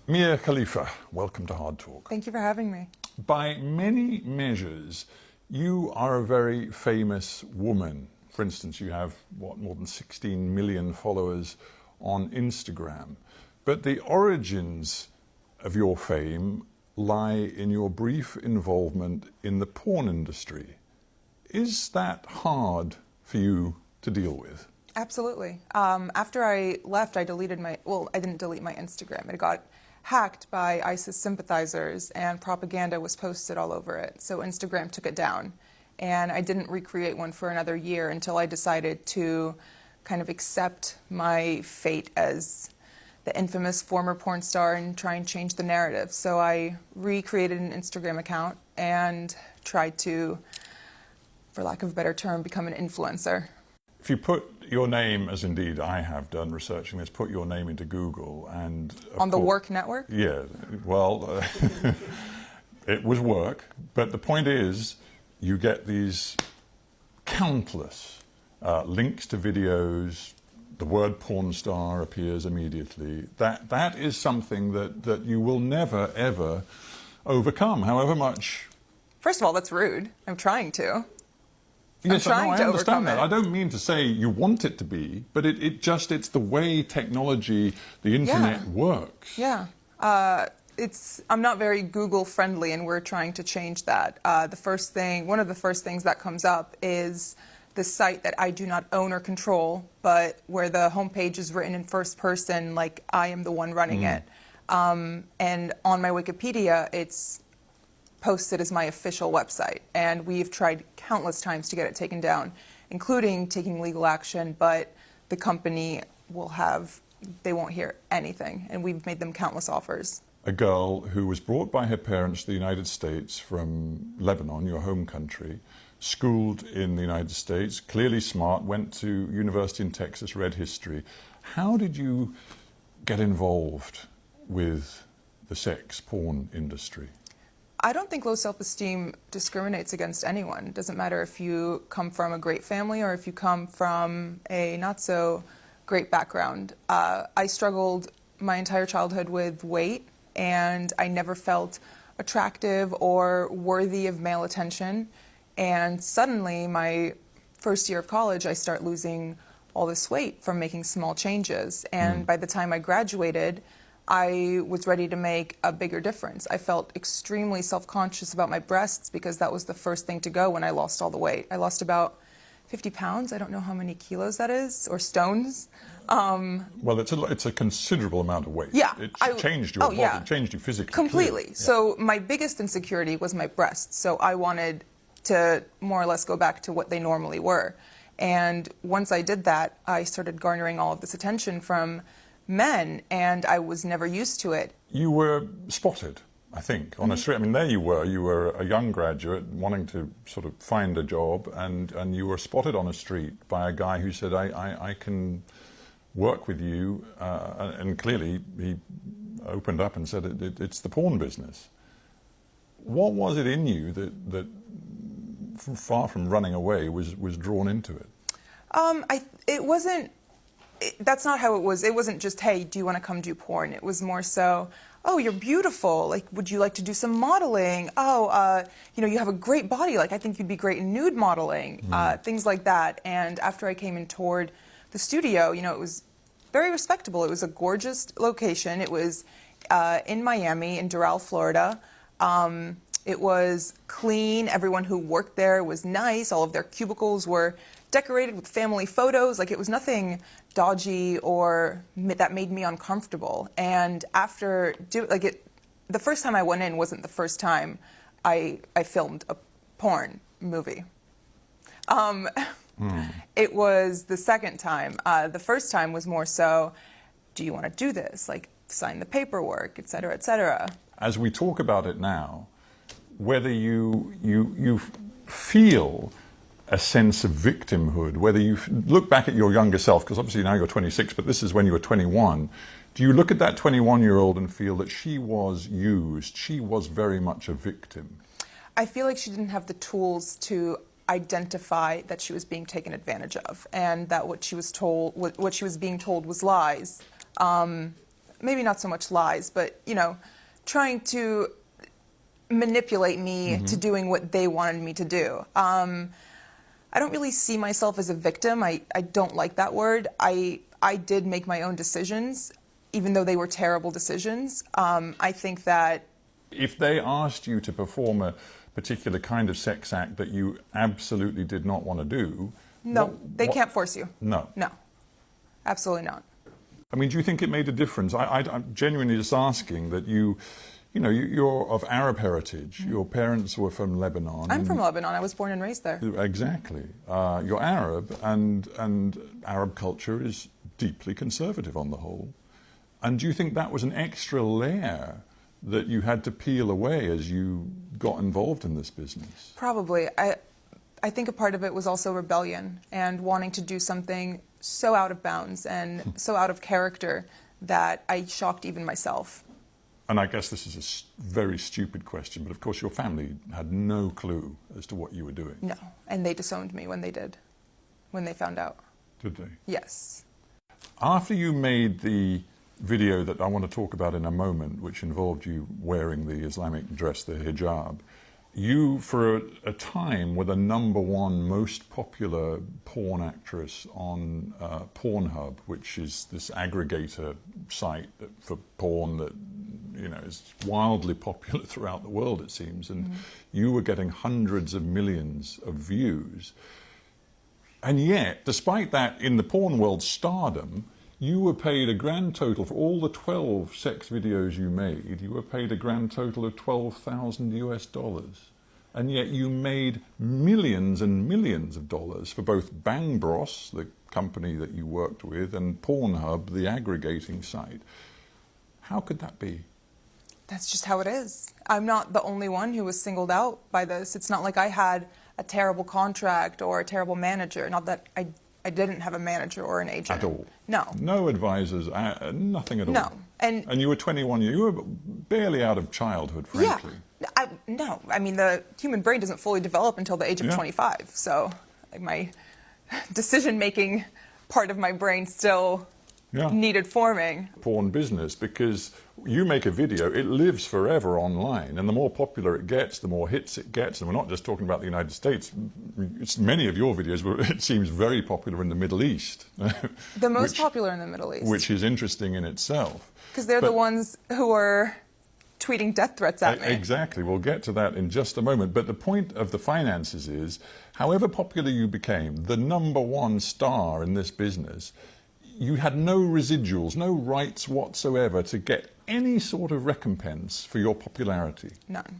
Miakhalifa, welcome to Hard Talk. Thank you for having me. By many measures, you are a very famous woman. For instance, you have, more than 16 million followers on Instagram. But the origins of your fame lie in your brief involvement in the porn industry. Is that hard for you to deal with? Absolutely. After I left, I didn't delete my Instagram. It got hacked by ISIS sympathizers and propaganda was posted all over it. So Instagram took it down. And I didn't recreate one for another year until I decided to kind of accept my fate as the infamous former porn star and try and change the narrative. So I recreated an Instagram account and tried to, for lack of a better term, become an influencer. If you put your name, as indeed I have done researching this, put your name into Google and... On the Work Network? Yeah, well, it was work. But the point is, you get these countless links to videos. The word porn star appears immediately. That is something that you will never, ever overcome, however much... First of all, that's rude. I'm trying to. Yes, I understand that. It. I don't mean to say you want it to be, but it's the way technology, the internet works. Yeah. I'm not very Google friendly, and we're trying to change that. One of the first things that comes up is the site that I do not own or control, but where the homepage is written in first person, like I am the one running it. And on my Wikipedia, it's posted as my official website, and we've tried countless times to get it taken down, including taking legal action, but the company they won't hear anything, and we've made them countless offers. A girl who was brought by her parents to the United States from Lebanon, your home country, schooled in the United States, clearly smart, went to university in Texas, read history. How did you get involved with the sex porn industry? I don't think low self-esteem discriminates against anyone. It doesn't matter if you come from a great family or if you come from a not-so-great background. I struggled my entire childhood with weight, and I never felt attractive or worthy of male attention. And suddenly, my first year of college, I start losing all this weight from making small changes. And by the time I graduated, I was ready to make a bigger difference. I felt extremely self-conscious about my breasts because that was the first thing to go when I lost all the weight. I lost about 50 pounds. I don't know how many kilos that is, or stones. Well, it's a considerable amount of weight. Yeah. It changed your body, it changed you physically. Completely. Yeah. So my biggest insecurity was my breasts. So I wanted to more or less go back to what they normally were. And once I did that, I started garnering all of this attention from men, and I was never used to it. You were spotted, I think, on a street. I mean, there you were a young graduate wanting to sort of find a job, and you were spotted on a street by a guy who said, I can work with you, and clearly he opened up and said, it's the porn business. What was it in you that far from running away, was drawn into it? That's not how it was. It wasn't just, hey, do you want to come do porn? It was more so, oh, you're beautiful. Like, would you like to do some modeling? Oh, you have a great body. Like, I think you'd be great in nude modeling. Things like that. And after I came and toured the studio, it was very respectable. It was a gorgeous location. It was in Miami, in Doral, Florida. It was clean. Everyone who worked there was nice. All of their cubicles were decorated with family photos. Like, it was nothing dodgy or that made me uncomfortable. And after the first time I went in wasn't the first time I filmed a porn movie. It was the second time. The first time was more so, do you want to do this? Like, sign the paperwork, et cetera, et cetera. As we talk about it now, whether you feel a sense of victimhood, whether you look back at your younger self, because obviously now you're 26, but this is when you were 21, do you look at that 21-year-old and feel that she was used, she was very much a victim? I feel like she didn't have the tools to identify that she was being taken advantage of, and that what she was being told was lies. maybe not so much lies, but, you know, trying to manipulate me to doing what they wanted me to do. I don't really see myself as a victim. I don't like that word. I did make my own decisions, even though they were terrible decisions. I think that if they asked you to perform a particular kind of sex act that you absolutely did not want to do... No, they can't force you. No. No, absolutely not. I mean, do you think it made a difference? I'm genuinely just asking that you're of Arab heritage. Your parents were from Lebanon. I'm from Lebanon. I was born and raised there. Exactly. You're Arab, and Arab culture is deeply conservative on the whole. And do you think that was an extra layer that you had to peel away as you got involved in this business? Probably. I think a part of it was also rebellion and wanting to do something so out of bounds and so out of character that I shocked even myself. And I guess this is a very stupid question, but of course your family had no clue as to what you were doing. No, and they disowned me when they found out. Did they? Yes. After you made the video that I want to talk about in a moment, which involved you wearing the Islamic dress, the hijab, you, for a time, were the #1 most popular porn actress on Pornhub, which is this aggregator site for porn that, you know, is wildly popular throughout the world, it seems. And you were getting hundreds of millions of views. And yet, despite that, in the porn world stardom, you were paid a grand total for all the 12 sex videos you made. You were paid a grand total of $12,000 US. And yet you made millions and millions of dollars for both Bang Bros, the company that you worked with, and Pornhub, the aggregating site. How could that be? That's just how it is. I'm not the only one who was singled out by this. It's not like I had a terrible contract or a terrible manager. Not that I didn't have a manager or an agent. At all? No. No advisors, nothing at all? No. And you were 21 years, you were barely out of childhood, frankly. Yeah. No. I mean, the human brain doesn't fully develop until the age of 25. So like, my decision-making part of my brain still needed forming. Porn business, because you make a video, it lives forever online, and the more popular it gets, the more hits it gets. And we're not just talking about the United States. Many of your videos were, it seems, very popular in the Middle East. The most popular in the Middle East. Which is interesting in itself. Because they're the ones who are tweeting death threats at me. Exactly. We'll get to that in just a moment. But the point of the finances is, however popular you became, the #1 star in this business, you had no residuals, no rights whatsoever to get any sort of recompense for your popularity. None.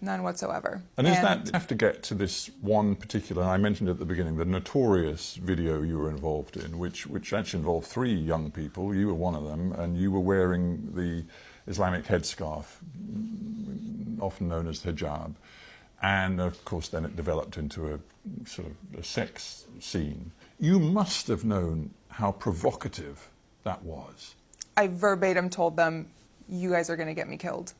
None whatsoever. And is that, you have to get to this one particular, I mentioned at the beginning, the notorious video you were involved in, which actually involved 3 young people. You were one of them, and you were wearing the Islamic headscarf, often known as hijab. And of course then it developed into a sort of a sex scene. You must have known how provocative that was. I verbatim told them, you guys are going to get me killed.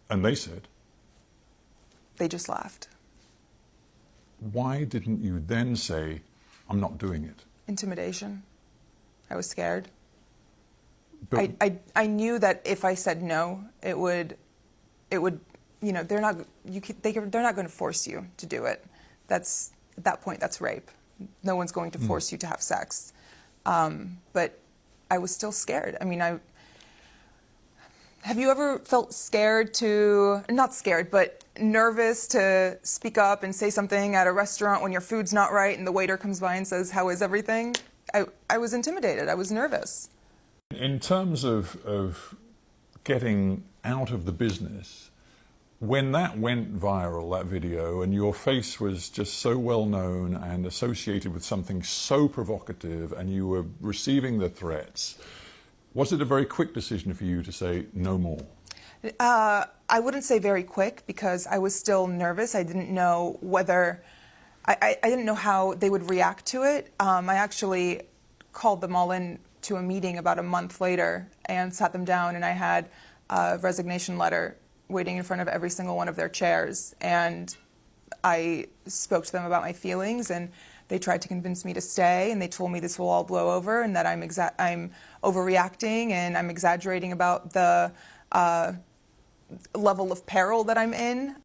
And they said? They just laughed. Why didn't you then say, I'm not doing it? Intimidation. I was scared. But I knew that if I said no, it would, you know, they're not going to force you to do it. At that point, that's rape. No one's going to force you to have sex. But I was still scared. I mean, have you ever felt scared not scared, but nervous to speak up and say something at a restaurant when your food's not right and the waiter comes by and says, how is everything? I was intimidated. I was nervous. In terms of getting out of the business, when that went viral, that video, and your face was just so well known and associated with something so provocative, and you were receiving the threats, was it a very quick decision for you to say no more? I wouldn't say very quick, because I was still nervous. I didn't know whether, I didn't know how they would react to it. I actually called them all in to a meeting about a month later and sat them down, and I had a resignation letter waiting in front of every single one of their chairs, and I spoke to them about my feelings, and They tried to convince me to stay, and they told me this will all blow over and that I'm overreacting and I'm exaggerating about the level of peril that I'm in.